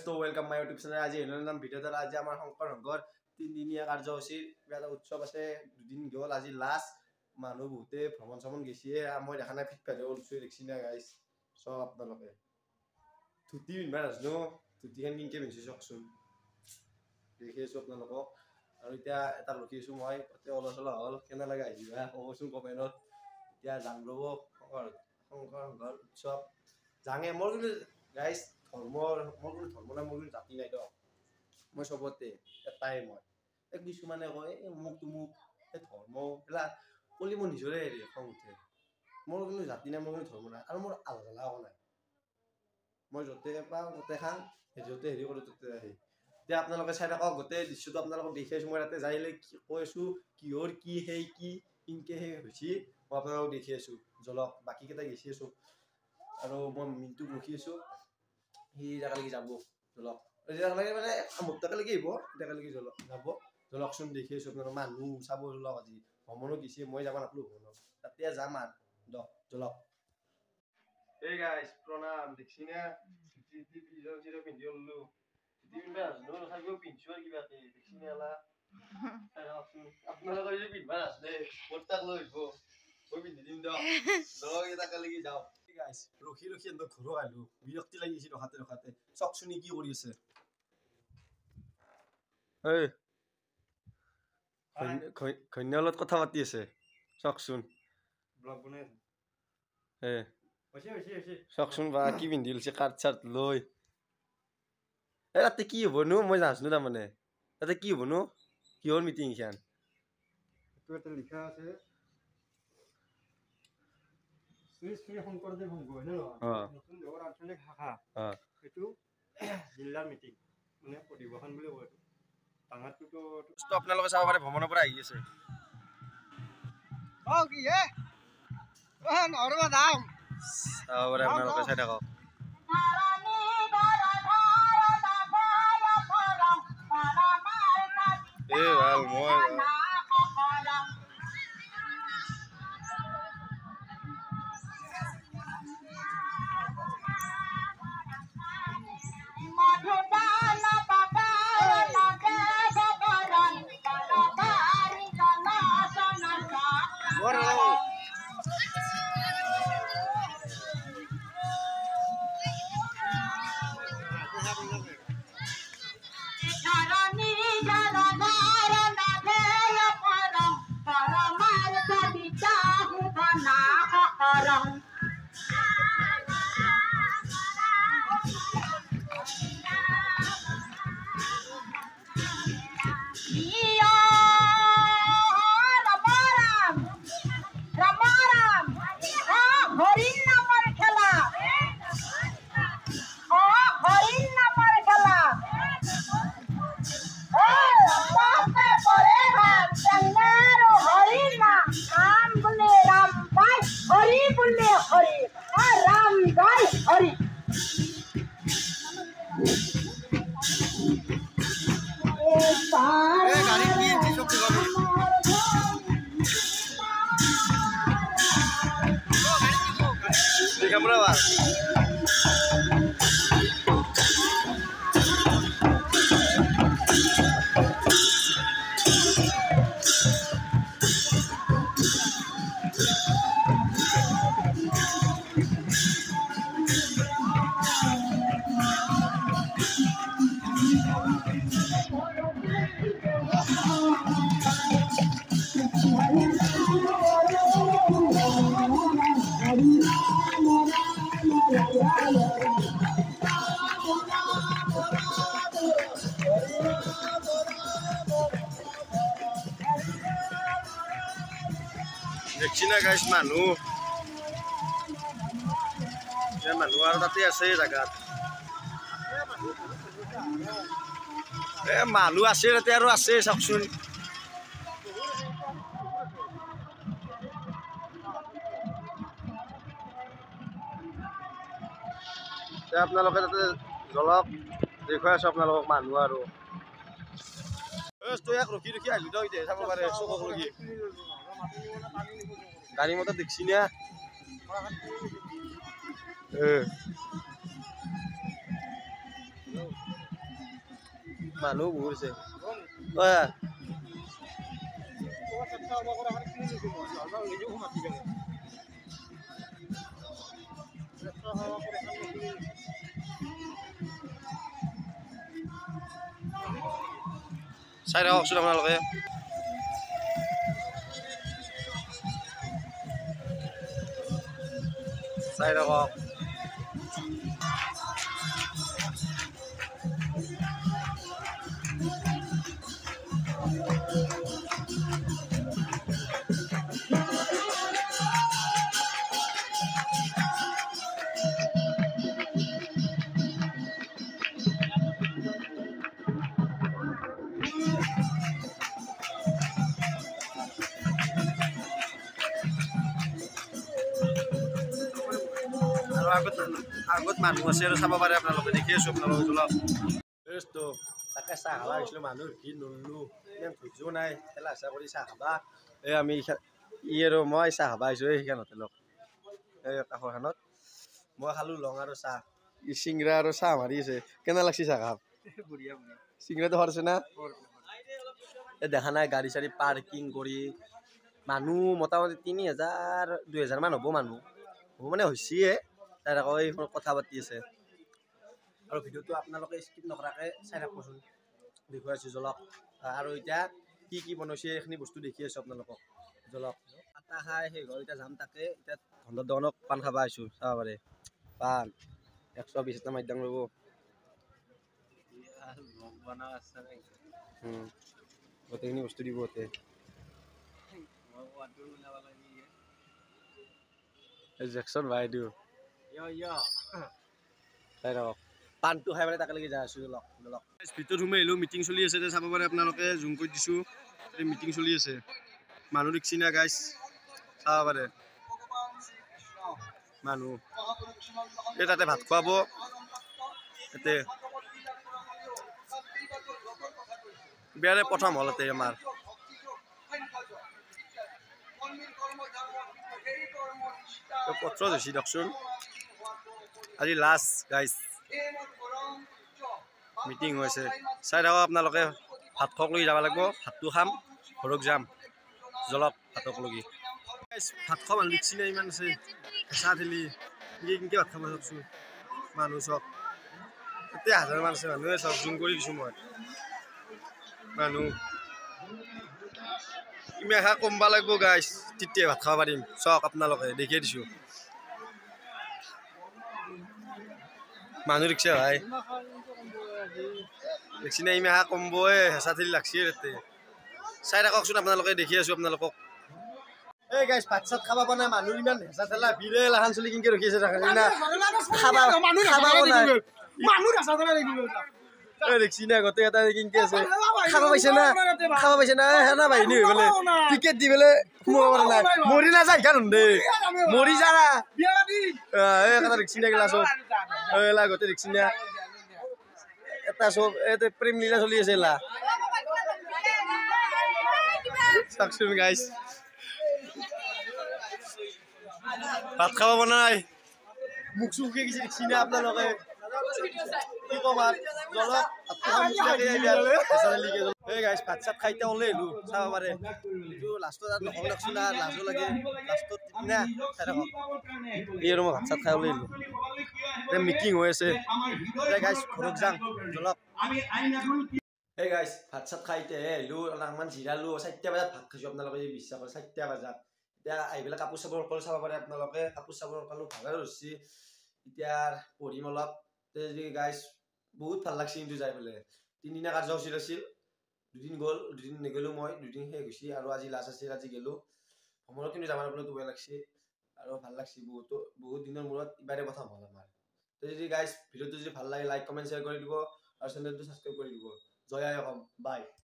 তো welcome my YouTube channel. আজি নাম ভিডিও দ্বাৰা আজি আমাৰ শংকৰ সংঘৰ 3 দিনীয়া কাৰ্যসূচীৰ এটা উৎসৱ আছে। 2 দিন গ'ল, আজি লাষ্ট। মানুহ বহুতে ভ্ৰমণ চমন গেছে, মই দেখা নাই ফিটফাটে ওলছো দেখছি না গাইছ। সব আপোনালোকে ধুতি পিন্ধবা নাজনো, ধুতিখন কিনকে পিন্ধছি চাওকচোন, দেখি আছো আপোনালোকক। আৰু এতিয়া এটা ৰখি আছো মই, তাতে অলপ চলপ হ'ল কেনে লাগে আহিবা ক'বচোন কমেণ্টত। এতিয়া যাম ৰ'ব শংকৰ সংঘৰ উৎসৱ যাঙে। মোৰ কিন্তু গাইছ মোৰ কোনো ধৰ্ম নাই, মোৰ কোনো জাতি নাই দ। মই চবতে এটাই, মই কিছুমানে কয় মোক তুমুক ধৰ্ম এইবিলাক কলি মোৰ নিজৰে হেৰি খং উঠে। মোৰ কোনো জাতি নাই, মোৰ কোনো ধৰ্ম নাই, আৰু মোৰ আলগালাও নাই। মই য'তে পাওঁ ত'তে খাং, য'তে হেৰি কৰোঁ ত'তে আহি। এতিয়া আপোনালোকে চাই থাকক, গোটেই দৃশ্যটো আপোনালোকক দেখি আছোঁ। মই তাতে যাইলে কৈ আছোঁ কিহৰ কি সেই কি কিনকে সেই হৈছে, মই আপোনালোকক দেখি আছোঁ। জলক বাকীকেইটা দেখি আছোঁ, আৰু মই মিনটোক ৰখি আছোঁ। সি একেলগে যাব জলক, একেলগে মানে মোৰ একেলগে আহিব, একেলগে জলক যাব। জলকচোন দেখি আছোঁ আপোনালোক মানুহ চাব। জলক আজি ভ্ৰমণো দিছে, মই যাব নাপালোঁ ভ্ৰমণত, তাতে যাম আৰু দক জলক। এই গাইছ প্ৰণাম, দেখছি না পিন্ধি ওললো। তথাপিও পিন্ধছো আৰু কিবাকে দেখছি না এলা। আপোনালোকে যদি পিন্ধবা নাজনে মোৰ তাক লৈ আহিব, মই পিন্ধি দিম দিয়ক। জলক একেলগে যাওঁ। ৰখি ৰখি ঘৰত আহিলো, বিৰক্তি লাগিছে ৰখাতে ৰখাতে। চাওকচোন কি কৰি আছে। ঘৈণ্যৰ লগত কথা পাতি আছে, চাওকচোন। চাওকচোন বা কি পিন্ধি লৈছে, কাৰ্ড চাৰ্ট লৈ। তাতে কি হ'বনো মই নাজনো তাৰমানে। তাতে কি হ'বনো, কিহৰ মিটিং এইখান? লিখা আছে শ্ৰী শ্ৰী শংকৰদেৱ সংঘ, নতুন দেশৰ আঞ্চলিক শাখা। এইটো জিলাৰ মিটিং, মানে অধিৱেশন বুলি কয়। ডাঙৰটোতো আপোনালোকে চাব পাৰে, ভ্ৰমণৰ পৰা আহি আছে। চাব পাৰে আপোনালোকে, চাই থাকক। ভাল মই দেখছি না গাইছ মানুহ আৰু তাতে আছে জেগাত। মানুহ আছে তাতে আৰু আছে, চাওকচোন। আপোনালোকে তাতে জলক দেখুৱাই আছো আপোনালোকক মানুহ আৰু ৰখি ৰখি আহিলো দ, চাব পাৰে চকক লগি। গাড়ী মটৰ দেখছি না। মানুহ বহুত আছে চাই থাককচোন আপোনালোকে চাই থাকক আগত মানুহ আছে আৰু চাব পাৰে আপোনালোকে দেখি আছো আপোনালোকে চলক তাকে চাহ খাব আহিছিলোঁ মানুহ ভিৰ নললো ইমান ধৈৰ্যও নাই খেলা হেঁচা কৰি চাহ খাবা এই আমি ই আৰু মই চাহ খাব আহিছোঁ সেইখন হোটেলত এই কাষৰখনত মই খালোঁ লং আৰু চাহ ই চিংৰা আৰু চাহ মাৰি আছে কেনে লাগছি চাহ খাব চিংৰাটো সৰছে না এই দেখা নাই গাড়ী চাড়ী পাৰ্কিং কৰি মানুহ মোটামুটি 3000 2000 মান হ'ব মানুহ হ'ব মানে হৈছিয়ে তাত আকৌ এই কথা পাতি আছে আৰু ভিডিঅ'টো আপোনালোকে স্কিপ নকৰাকৈ চাই থাককচোন দেখুৱাই আছোঁ জলক আৰু এতিয়া কি বনাইছে এইখিনি বস্তু দেখি আছোঁ আপোনালোকক জলক আটা খাই সেই ঘৰ এতিয়া যাম তাকে এতিয়া ধন্দৰ দোকানত পাণ খাব আহিছোঁ চাব পাৰে পাণ 120 এটা মাইদাং ল'ব গোটেইখিনি বস্তু দিব জেকচন ভাই দিওঁ চাই থাকক পাণটো খাই পেলাই তাকে লাগি যাই আছোঁ জলক ভিতৰত সোমাই আহিলোঁ মিটিং চলি আছে চাব পাৰে আপোনালোকে জুম কৰি দিছোঁ মিটিং চলি আছে মানুহ দেখিছি না গাইজ চাব পাৰে মানুহ এই তাতে ভাত খুৱাব ইয়াতে বিয়াৰে প্ৰথম হ'ল ইয়াতে আমাৰ পত্ৰ হৈছে দিয়কচোন আজি লাষ্ট গাইজ মিটিং হৈছে চাই থাকক আপোনালোকে ভাত খোৱাক লৈ যাব লাগিব ভাতটো খাম ঘৰত যাম জলক ভাতক লগি ভাত খোৱা মানুহ দেখিছি না ইমান আছে হেঁচা ঠেলি কেনেকৈ ভাত খাব চাওকচোন মানুহ চক এতিয়া 1000 মান আছে মানুহে চাওক জুম কৰি দিছোঁ মই মানুহ ইমান এখা কমবা লাগিব গাইজ তেতিয়া ভাত খাব পাৰিম চাওক আপোনালোকে দেখিয়ে দিছোঁ মানুহ দেখিছে ভাই দেখছি না ইমান এখা কমবই হেঁচা ঠেলি লাগছি তাতে চাই থাককচোন আপোনালোকে দেখি আছোঁ আপোনালোকক এই গাইজ ভাত চাত খাব পৰা নাই মানুহ ইমান হেঁচা ঠেলা ভিৰে লাখান চলি কেনেকৈ ৰখি আছে দেখছি না গোটেই এটা কেনেকৈ আছে খাব পাইছে না সেনা বাহিনী হৈ পেলাই টিকেট দি পেলাই সোমাব পৰা নাই মৰি নাযায় সেইখন দেই মৰি যা না এই এটা দেখছি না গেলা চব এলা গোটেই দেখছি না এটা চব এটা প্ৰেম লীলা চলি আছে এলা চাওকচোন গাইজ ভাত খাব পৰা নাই মুখ চুখে কিছু দেখছি না আপোনালোকে কি কম আৰু জলক ভাত চাত খাইতে ওলাই আহিলোঁ চাব পাৰে এইটো লাষ্টত আৰু নকওঁ লাগছোঁ না লাজো লাগে লাষ্টত না চাই থাকক এই আৰু মই ভাত চাত খাই ওলাই আহিলোঁ মিটিং হৈ আছে গাইজ ঘৰত যাম জলক এই গাইজ ভাত চাত খাইতেহে আহিলোঁ অলপমান জিৰালোঁ 4টা বজাত ভাত খাইছোঁ আপোনালোকে যদি বিশ্বাস কৰে 4টা বজাত এতিয়া আহি পেলাই কাপোৰ চাপোৰ সকলো চাব পাৰে আপোনালোকে কাপোৰ চাপোৰ সকলো ভালে ধৰিছে এতিয়া পঢ়িম অলপ যদি গাইজ বহুত ভাল লাগছে কিন্তু যাই পেলাই 3 দিনীয়া কাৰ্যসূচী আছিল 2 দিন গ'ল 2 দিন নগ'লোঁ মই 2 দিন শেষ হৈছে আৰু আজি লাষ্ট আছিল আজি গ'লোঁ ভ্ৰমণত কিন্তু যাবৰ পেলাই বেয়া লাগছে আৰু ভাল লাগছে বহুত দিনৰ মূৰত ইবাৰে প্ৰথম হ'ল আমাৰ যদি গাইজ ভিডিঅ'টো যদি ভাল লাগে লাইক কমেণ্ট শ্বেয়াৰ কৰি দিব আৰু চেনেলটো ছাবস্ক্ৰাইব কৰি দিব জয় আই অসম বাই